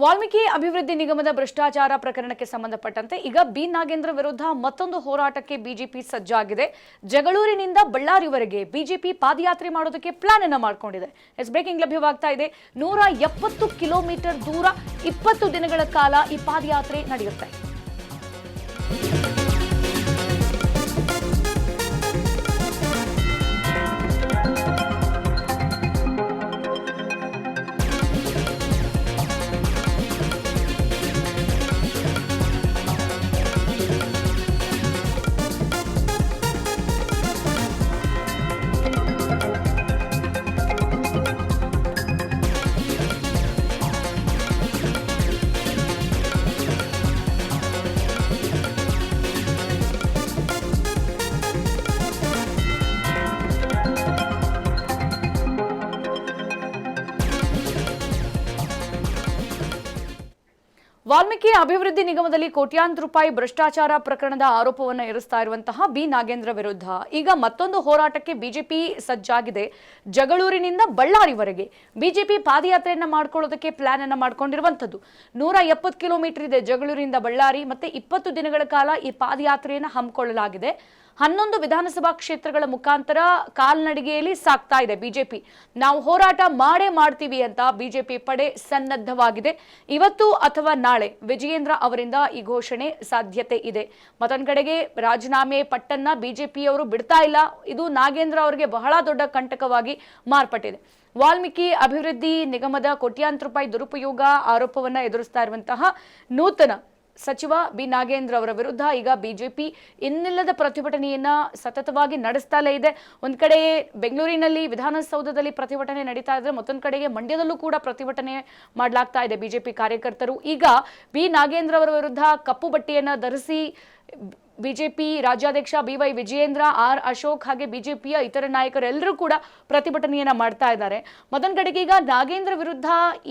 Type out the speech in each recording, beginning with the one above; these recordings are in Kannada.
ವಾಲ್ಮೀಕಿ ಅಭಿವೃದ್ಧಿ ನಿಗಮದ ಭ್ರಷ್ಟಾಚಾರ ಪ್ರಕರಣಕ್ಕೆ ಸಂಬಂಧಪಟ್ಟಂತೆ ಈಗ ಬಿ ನಾಗೇಂದ್ರ ವಿರುದ್ಧ ಮತ್ತೊಂದು ಹೋರಾಟಕ್ಕೆ ಬಿಜೆಪಿ ಸಜ್ಜಾಗಿದೆ. ಜಗಳೂರಿನಿಂದ ಬಳ್ಳಾರಿವರೆಗೆ ಬಿಜೆಪಿ ಪಾದಯಾತ್ರೆ ಮಾಡೋದಕ್ಕೆ ಪ್ಲಾನ್ ಅನ್ನು ಮಾಡಿಕೊಂಡಿದೆ. ಬ್ರೇಕಿಂಗ್ ಲಭ್ಯವಾಗ್ತಾ ಇದೆ. 170 ಕಿಲೋಮೀಟರ್ ದೂರ 20 ದಿನಗಳ ಕಾಲ ಈ ಪಾದಯಾತ್ರೆ ನಡೆಯುತ್ತೆ. ವಾಲ್ಮೀಕಿ ಅಭಿವೃದ್ಧಿ ನಿಗಮದಲ್ಲಿ ಕೋಟ್ಯಾಂತರ ರೂಪಾಯಿ ಭ್ರಷ್ಟಾಚಾರ ಪ್ರಕರಣದ ಆರೋಪವನ್ನು ಎದುರಿಸ್ತಾ ಇರುವಂತಹ ಬಿ ನಾಗೇಂದ್ರ ವಿರುದ್ಧ ಈಗ ಮತ್ತೊಂದು ಹೋರಾಟಕ್ಕೆ ಬಿಜೆಪಿ ಸಜ್ಜಾಗಿದೆ. ಜಗಳೂರಿನಿಂದ ಬಳ್ಳಾರಿವರೆಗೆ ಬಿಜೆಪಿ ಪಾದಯಾತ್ರೆಯನ್ನ ಮಾಡ್ಕೊಳ್ಳೋದಕ್ಕೆ ಪ್ಲಾನ್ ಅನ್ನ ಮಾಡ್ಕೊಂಡಿರುವಂತದ್ದು. 170 ಕಿಲೋಮೀಟರ್ ಇದೆ ಜಗಳೂರಿನಿಂದ ಬಳ್ಳಾರಿ. ಮತ್ತೆ 20 ದಿನಗಳ ಕಾಲ ಈ ಪಾದಯಾತ್ರೆಯನ್ನು ಹಮ್ಮಿಕೊಳ್ಳಲಾಗಿದೆ. 11 ವಿಧಾನಸಭಾ ಕ್ಷೇತ್ರಗಳ ಮುಖಾಂತರ ಕಾಲ್ನಡಿಗೆಯಲ್ಲಿ ಸಾಕ್ತಾ ಇದೆ ಬಿಜೆಪಿ. ನಾವು ಹೋರಾಟ ಮಾಡೇ ಮಾಡ್ತೀವಿ ಅಂತ ಬಿಜೆಪಿ ಪಡೆ ಸನ್ನದ್ಧವಾಗಿದೆ. ಇವತ್ತು ಅಥವಾ ನಾಳೆ ವಿಜಯೇಂದ್ರ ಅವರಿಂದ ಈ ಘೋಷಣೆ ಸಾಧ್ಯತೆ ಇದೆ. ಮತ್ತೊಂದು ಕಡೆಗೆ ರಾಜೀನಾಮೆ ಪಟ್ಟನ್ನ ಬಿಜೆಪಿಯವರು ಬಿಡ್ತಾ ಇಲ್ಲ. ಇದು ನಾಗೇಂದ್ರ ಅವರಿಗೆ ಬಹಳ ದೊಡ್ಡ ಕಂಟಕವಾಗಿ ಮಾರ್ಪಟ್ಟಿದೆ. ವಾಲ್ಮೀಕಿ ಅಭಿವೃದ್ಧಿ ನಿಗಮದ ಕೋಟ್ಯಾಂತರ ರೂಪಾಯಿ ದುರುಪಯೋಗ ಆರೋಪವನ್ನ ಎದುರಿಸ್ತಾ ಇರುವಂತಹ ನೂತನ ಸಚಿವ ಬಿ ನಾಗೇಂದ್ರ ಅವರ ವಿರುದ್ಧ ಈಗ ಬಿಜೆಪಿ ಇನ್ನಿಲ್ಲದ ಪ್ರತಿಭಟನೆಯನ್ನ ಸತತವಾಗಿ ನಡೆಸ್ತಲೇ ಇದೆ. ಒಂದ್ ಕಡೆ ಬೆಂಗಳೂರಿನಲ್ಲಿ ವಿಧಾನಸೌಧದಲ್ಲಿ ಪ್ರತಿಭಟನೆ ನಡೀತಾ ಇದ್ರೆ, ಮತ್ತೊಂದ್ ಕಡೆಗೆ ಮಂಡ್ಯದಲ್ಲೂ ಕೂಡ ಪ್ರತಿಭಟನೆ ಮಾಡಲಾಗ್ತಾ ಇದೆ ಬಿಜೆಪಿ ಕಾರ್ಯಕರ್ತರು. ಈಗ ಬಿ ನಾಗೇಂದ್ರ ಅವರ ವಿರುದ್ಧ ಕಪ್ಪು ಬಟ್ಟೆಯನ್ನ ಧರಿಸಿ ಬಿಜೆಪಿ ರಾಜ್ಯಾಧ್ಯಕ್ಷ BY ವಿಜಯೇಂದ್ರ, R ಅಶೋಕ್ ಹಾಗೆ ಬಿಜೆಪಿಯ ಇತರ ನಾಯಕರೆಲ್ಲರೂ ಕೂಡ ಪ್ರತಿಭಟನೆಯನ್ನ ಮಾಡ್ತಾ ಇದ್ದಾರೆ. ಮತ್ತೊಂದು ಕಡೆಗೆ ಈಗ ನಾಗೇಂದ್ರ ವಿರುದ್ಧ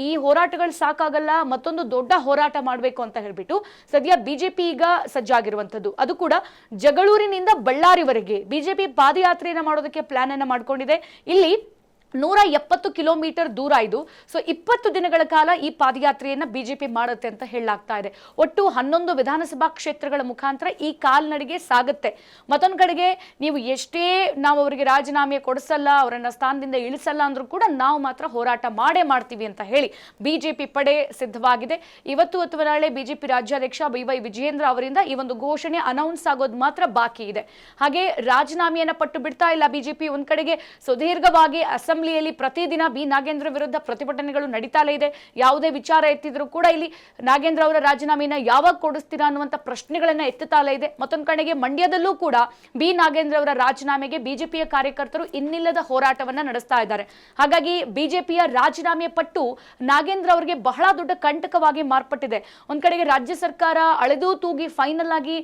ಈ ಹೋರಾಟಗಳು ಸಾಕಾಗಲ್ಲ, ಮತ್ತೊಂದು ದೊಡ್ಡ ಹೋರಾಟ ಮಾಡಬೇಕು ಅಂತ ಹೇಳ್ಬಿಟ್ಟು ಸದ್ಯ ಬಿಜೆಪಿ ಈಗ ಸಜ್ಜಾಗಿರುವಂತದ್ದು. ಅದು ಕೂಡ ಜಗಳೂರಿನಿಂದ ಬಳ್ಳಾರಿವರೆಗೆ ಬಿಜೆಪಿ ಪಾದಯಾತ್ರೆಯನ್ನ ಮಾಡೋದಕ್ಕೆ ಪ್ಲಾನ್ ಅನ್ನ ಮಾಡ್ಕೊಂಡಿದೆ. ಇಲ್ಲಿ 170 ಕಿಲೋಮೀಟರ್ ದೂರ ಇದು. ಸೊ 20 ದಿನಗಳ ಕಾಲ ಈ ಪಾದಯಾತ್ರೆಯನ್ನ ಬಿಜೆಪಿ ಮಾಡುತ್ತೆ ಅಂತ ಹೇಳಲಾಗ್ತಾ ಇದೆ. ಒಟ್ಟು 11 ವಿಧಾನಸಭಾ ಕ್ಷೇತ್ರಗಳ ಮುಖಾಂತರ ಈ ಕಾಲ್ನಡಿಗೆ ಸಾಗುತ್ತೆ. ಮತ್ತೊಂದು ಕಡೆಗೆ ನೀವು ಎಷ್ಟೇ ನಾವು ಅವರಿಗೆ ರಾಜೀನಾಮೆ ಕೊಡಿಸಲ್ಲ, ಅವರನ್ನ ಸ್ಥಾನದಿಂದ ಇಳಿಸಲ್ಲ ಅಂದ್ರೂ ಕೂಡ ನಾವು ಮಾತ್ರ ಹೋರಾಟ ಮಾಡೇ ಮಾಡ್ತೀವಿ ಅಂತ ಹೇಳಿ ಬಿಜೆಪಿ ಪಡೆ ಸಿದ್ಧವಾಗಿದೆ. ಇವತ್ತು ಅಥವಾ ನಾಳೆ ಬಿಜೆಪಿ ರಾಜ್ಯಾಧ್ಯಕ್ಷ BY ವಿಜಯೇಂದ್ರ ಅವರಿಂದ ಈ ಒಂದು ಘೋಷಣೆ ಅನೌನ್ಸ್ ಆಗೋದು ಮಾತ್ರ ಬಾಕಿ ಇದೆ. ಹಾಗೆ ರಾಜೀನಾಮೆಯನ್ನ ಪಟ್ಟು ಬಿಡ್ತಾ ಇಲ್ಲ ಬಿಜೆಪಿ. ಒಂದ್ ಕಡೆಗೆ ಸುದೀರ್ಘವಾಗಿ ಅಸೆಂಬ್ಲಿಯಲ್ಲಿ ಪ್ರತಿದಿನ ಬಿ ನಾಗೇಂದ್ರ ವಿರುದ್ಧ ಪ್ರತಿಭಟನೆಗಳು ನಡೀತಾಲೇ ಇದೆ. ಯಾವುದೇ ವಿಚಾರ ಎತ್ತಿದ್ರು ಕೂಡ ಇಲ್ಲಿ ನಾಗೇಂದ್ರ ಅವರ ರಾಜೀನಾಮೆಯನ್ನ ಯಾವಾಗ ಕೊಡಿಸ್ತೀರಾ ಅನ್ನುವಂತ ಪ್ರಶ್ನೆಗಳನ್ನ ಎತ್ತುತ್ತಾಲೇ ಇದೆ. ಮತ್ತೊಂದು ಕಡೆಗೆ ಮಂಡ್ಯದಲ್ಲೂ ಕೂಡ ಬಿ ನಾಗೇಂದ್ರ ಅವರ ರಾಜೀನಾಮೆಗೆ ಬಿಜೆಪಿಯ ಕಾರ್ಯಕರ್ತರು ಇನ್ನಿಲ್ಲದ ಹೋರಾಟವನ್ನ ನಡೆಸ್ತಾ ಇದ್ದಾರೆ. ಹಾಗಾಗಿ ಬಿಜೆಪಿಯ ರಾಜೀನಾಮೆ ಪಟ್ಟು ನಾಗೇಂದ್ರ ಅವರಿಗೆ ಬಹಳ ದೊಡ್ಡ ಕಂಟಕವಾಗಿ ಮಾರ್ಪಟ್ಟಿದೆ. ಒಂದ್ ಕಡೆಗೆ ರಾಜ್ಯ ಸರ್ಕಾರ ಅಳೆದು ತೂಗಿ ಫೈನಲ್ ಆಗಿ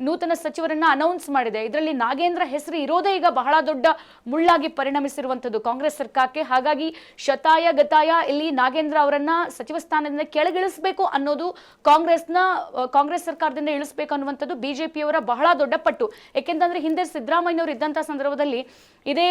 ನೂತನ ಸಚಿವರನ್ನ ಅನೌನ್ಸ್ ಮಾಡಿದೆ. ಇದರಲ್ಲಿ ನಾಗೇಂದ್ರ ಹೆಸರು ಇರೋದೇ ಈಗ ಬಹಳ ದೊಡ್ಡ ಮುಳ್ಳಾಗಿ ಪರಿಣಮಿಸಿರುವಂತದ್ದು ಕಾಂಗ್ರೆಸ್ ಸರ್ಕಾರಕ್ಕೆ. ಹಾಗಾಗಿ ಶತಾಯ ಗತಾಯ ಇಲ್ಲಿ ನಾಗೇಂದ್ರ ಅವರನ್ನ ಸಚಿವ ಸ್ಥಾನದಿಂದ ಕೆಳಗಿಳಿಸಬೇಕು ಅನ್ನೋದು ಕಾಂಗ್ರೆಸ್ ಸರ್ಕಾರದಿಂದ ಇಳಿಸಬೇಕು ಅನ್ನುವಂಥದ್ದು ಬಿಜೆಪಿಯವರ ಬಹಳ ದೊಡ್ಡ ಪಟ್ಟು. ಯಾಕೆಂತಂದ್ರೆ ಹಿಂದೆ ಸಿದ್ದರಾಮಯ್ಯನವರು ಇದ್ದಂತಹ ಸಂದರ್ಭದಲ್ಲಿ ಇದೇ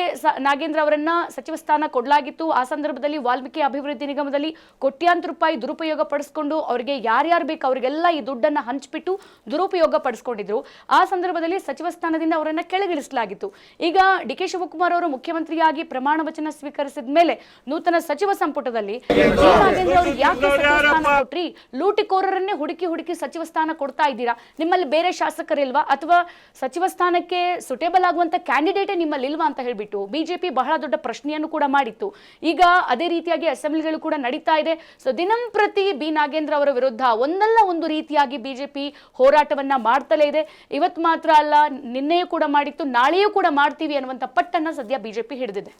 ನಾಗೇಂದ್ರ ಅವರನ್ನ ಸಚಿವ ಸ್ಥಾನ ಕೊಡಲಾಗಿತ್ತು. ಆ ಸಂದರ್ಭದಲ್ಲಿ ವಾಲ್ಮೀಕಿ ಅಭಿವೃದ್ಧಿ ನಿಗಮದಲ್ಲಿ ಕೋಟ್ಯಾಂತರ ರೂಪಾಯಿ ದುರುಪಯೋಗ ಪಡಿಸಿಕೊಂಡು ಅವರಿಗೆ ಯಾರ್ಯಾರು ಬೇಕು ಅವರಿಗೆಲ್ಲ ಈ ದುಡ್ಡನ್ನ ಹಂಚಿಬಿಟ್ಟು ದುರುಪಯೋಗ ಪಡಿಸ್ಕೊಂಡಿದ್ರು. ಆ ಸಂದರ್ಭದಲ್ಲಿ ಸಚಿವ ಸ್ಥಾನದಿಂದ ಅವರನ್ನ ಕೆಳಗಿಳಿಸಲಾಗಿತ್ತು. ಈಗ DK ಶಿವಕುಮಾರ್ ಅವರು ಮುಖ್ಯಮಂತ್ರಿಯಾಗಿ ಪ್ರಮಾಣ ವಚನ ಸ್ವೀಕರಿಸಿದ ಮೇಲೆ ನೂತನ ಸಚಿವ ಸಂಪುಟದಲ್ಲಿ ನಾಗೇಂದ್ರ ಅವರು ಯಾಕೆ ಸಚಿವ ಸ್ಥಾನ ಕೊಟ್ರಿ? ಲೂಟಿಕೋರರನ್ನೇ ಹುಡುಕಿ ಸಚಿವ ಸ್ಥಾನ ಕೊಡ್ತಾ ಇದ್ದೀರಾ? ನಿಮ್ಮಲ್ಲಿ ಬೇರೆ ಶಾಸಕರಿಲ್ವಾ? ಅಥವಾ ಸಚಿವ ಸ್ಥಾನಕ್ಕೆ ಸುಟೇಬಲ್ ಆಗುವಂತ ಕ್ಯಾಂಡಿಡೇಟೇ ನಿಮ್ಮಲ್ಲಿ ಇಲ್ವಾ ಅಂತ ಹೇಳ್ಬಿಟ್ಟು ಬಿಜೆಪಿ ಬಹಳ ದೊಡ್ಡ ಪ್ರಶ್ನೆಯನ್ನು ಕೂಡ ಮಾಡಿತ್ತು. ಈಗ ಅದೇ ರೀತಿಯಾಗಿ ಅಸೆಂಬ್ಲಿಗಳು ಕೂಡ ನಡೀತಾ ಇದೆ. ಸೊ ದಿನಂಪ್ರತಿ ಬಿ ನಾಗೇಂದ್ರ ಅವರ ವಿರುದ್ಧ ಒಂದಲ್ಲ ಒಂದು ರೀತಿಯಾಗಿ ಬಿಜೆಪಿ ಹೋರಾಟವನ್ನ ಮಾಡ್ತಲೇ ಇದೆ. ಇವತ್ತು ಮಾತ್ರ ಅಲ್ಲ, ನಿನ್ನೆಯೂ ಕೂಡ ಮಾಡಿತ್ತು, ನಾಳೆಯೂ ಕೂಡ ಮಾಡ್ತೀವಿ ಅನ್ನುವಂತ ಪಟ್ಟನ್ನ ಸದ್ಯ ಬಿಜೆಪಿ ಹಿಡಿದಿದೆ.